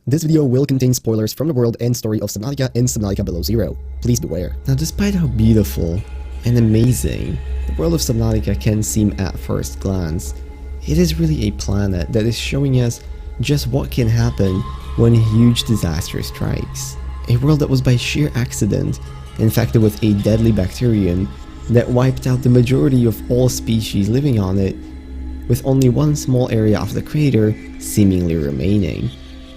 This video will contain spoilers from the world and story of Subnautica and Subnautica Below Zero. Please beware. Now, despite how beautiful and amazing the world of Subnautica can seem at first glance, it is really a planet that is showing us just what can happen when a huge disaster strikes. A world that was by sheer accident infected with a deadly bacterium that wiped out the majority of all species living on it, with only one small area of the crater seemingly remaining.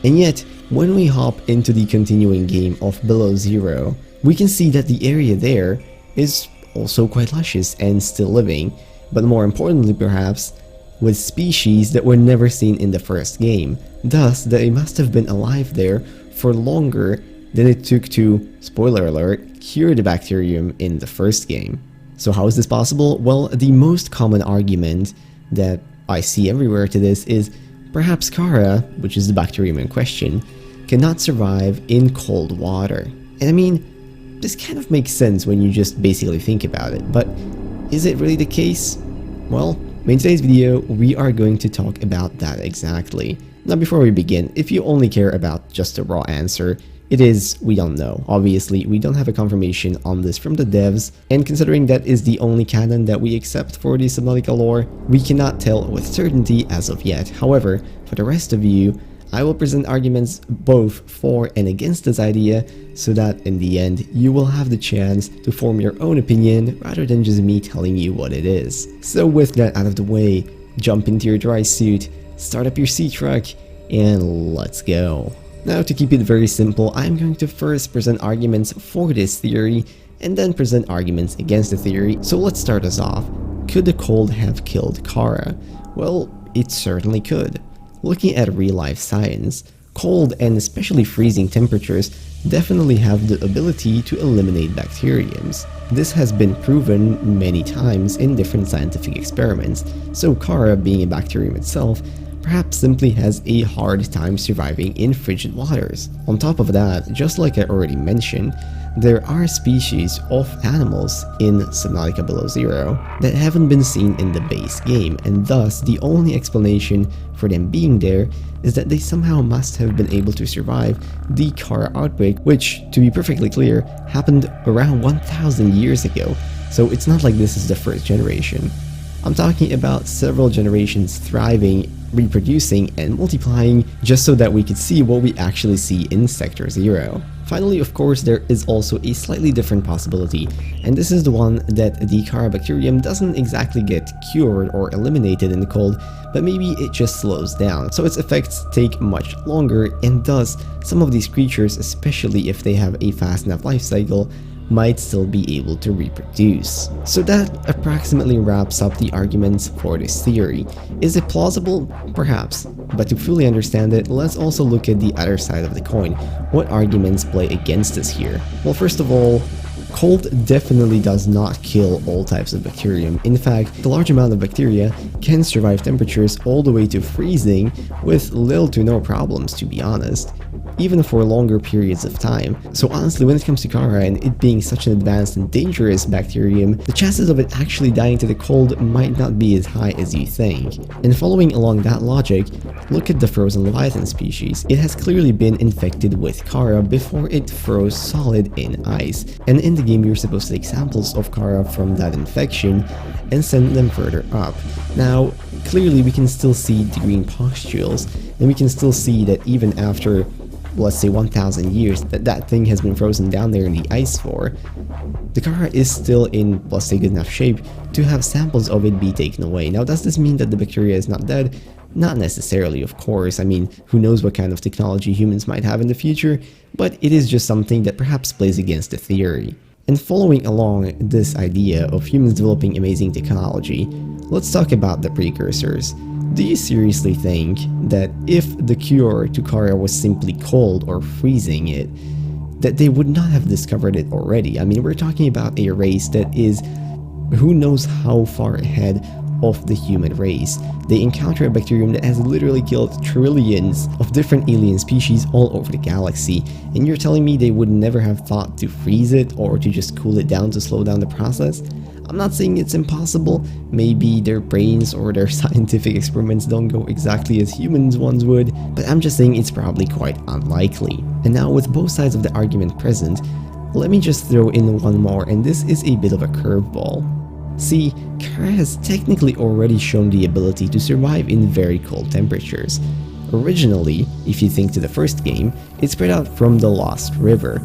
And yet, when we hop into the continuing game of Below Zero, we can see that the area there is also quite luscious and still living, but more importantly perhaps, with species that were never seen in the first game, thus they must have been alive there for longer than it took to, spoiler alert, cure the bacterium in the first game. So how is this possible? Well, the most common argument that I see everywhere to this is perhaps Kharaa, which is the bacterium in question, cannot survive in cold water. And I mean, this kind of makes sense when you just basically think about it, but is it really the case? Well, in today's video, we are going to talk about that exactly. Now, before we begin, if you only care about just the raw answer, it is, we don't know. Obviously, we don't have a confirmation on this from the devs, and considering that is the only canon that we accept for the Subnautica lore, we cannot tell with certainty as of yet. However, for the rest of you, I will present arguments both for and against this idea, so that in the end, you will have the chance to form your own opinion rather than just me telling you what it is. So with that out of the way, jump into your dry suit, start up your sea truck, and let's go. Now, to keep it very simple, I'm going to first present arguments for this theory, and then present arguments against the theory. So let's start us off. Could the cold have killed Kharaa? Well, it certainly could. Looking at real-life science, cold and especially freezing temperatures definitely have the ability to eliminate bacteriums. This has been proven many times in different scientific experiments, so Kharaa, being a bacterium itself, perhaps simply has a hard time surviving in frigid waters. On top of that, just like I already mentioned, there are species of animals in Subnautica Below Zero that haven't been seen in the base game, and thus the only explanation for them being there is that they somehow must have been able to survive the Kharaa outbreak, which, to be perfectly clear, happened around 1,000 years ago, so it's not like this is the first generation. I'm talking about several generations thriving, reproducing, and multiplying just so that we could see what we actually see in Sector Zero. Finally, of course, there is also a slightly different possibility, and this is the one that the Kharaa bacterium doesn't exactly get cured or eliminated in the cold, but maybe it just slows down, so its effects take much longer, and thus some of these creatures, especially if they have a fast enough life cycle, might still be able to reproduce. So that approximately wraps up the arguments for this theory. Is it plausible? Perhaps. But to fully understand it, let's also look at the other side of the coin. What arguments play against us here? Well, first of all, cold definitely does not kill all types of bacterium. In fact, the large amount of bacteria can survive temperatures all the way to freezing with little to no problems, to be honest, even for longer periods of time. So honestly, when it comes to Kharaa and it being such an advanced and dangerous bacterium, the chances of it actually dying to the cold might not be as high as you think. And following along that logic, look at the frozen leviathan species. It has clearly been infected with Kharaa before it froze solid in ice, and in the game you're supposed to take samples of Kharaa from that infection and send them further up. Now, clearly we can still see the green pustules, and we can still see that even after, let's say, 1,000 years that thing has been frozen down there in the ice for, the Kharaa is still in, let's say, good enough shape to have samples of it be taken away. Now, does this mean that the bacteria is not dead? Not necessarily, of course. I mean, who knows what kind of technology humans might have in the future, but it is just something that perhaps plays against the theory. And following along this idea of humans developing amazing technology, let's talk about the precursors. Do you seriously think that if the cure to Kharaa was simply cold or freezing it, that they would not have discovered it already? I mean, we're talking about a race that is who knows how far ahead of the human race. They encounter a bacterium that has literally killed trillions of different alien species all over the galaxy, and you're telling me they would never have thought to freeze it or to just cool it down to slow down the process? I'm not saying it's impossible. Maybe their brains or their scientific experiments don't go exactly as humans ones would, but I'm just saying it's probably quite unlikely. And now, with both sides of the argument present, let me just throw in one more, and this is a bit of a curveball. See, Kharaa has technically already shown the ability to survive in very cold temperatures. Originally, if you think to the first game, it spread out from the Lost River,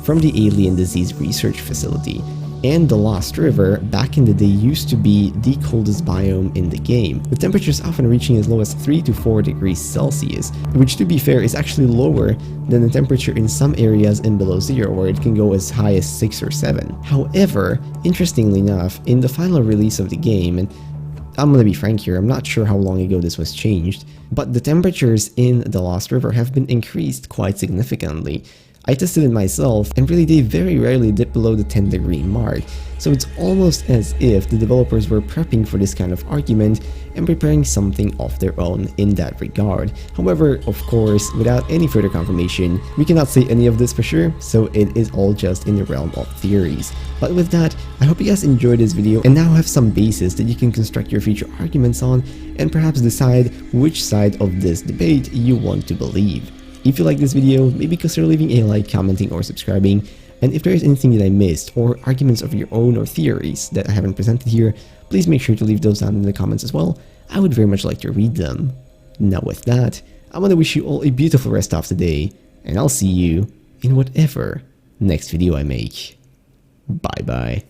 from the alien disease research facility. And the Lost River back in the day used to be the coldest biome in the game, with temperatures often reaching as low as 3 to 4 degrees Celsius, which to be fair is actually lower than the temperature in some areas in below zero where it can go as high as 6 or 7. However, interestingly enough, in the final release of the game, and I'm gonna be frank here, I'm not sure how long ago this was changed, but the temperatures in the Lost River have been increased quite significantly. I tested it myself, and really they very rarely dip below the 10-degree mark, so it's almost as if the developers were prepping for this kind of argument and preparing something of their own in that regard. However, of course, without any further confirmation, we cannot say any of this for sure, so it is all just in the realm of theories. But with that, I hope you guys enjoyed this video and now have some basis that you can construct your future arguments on and perhaps decide which side of this debate you want to believe. If you like this video, maybe consider leaving a like, commenting, or subscribing. And if there is anything that I missed, or arguments of your own or theories that I haven't presented here, please make sure to leave those down in the comments as well. I would very much like to read them. Now with that, I'm gonna wish you all a beautiful rest of the day, and I'll see you in whatever next video I make. Bye bye.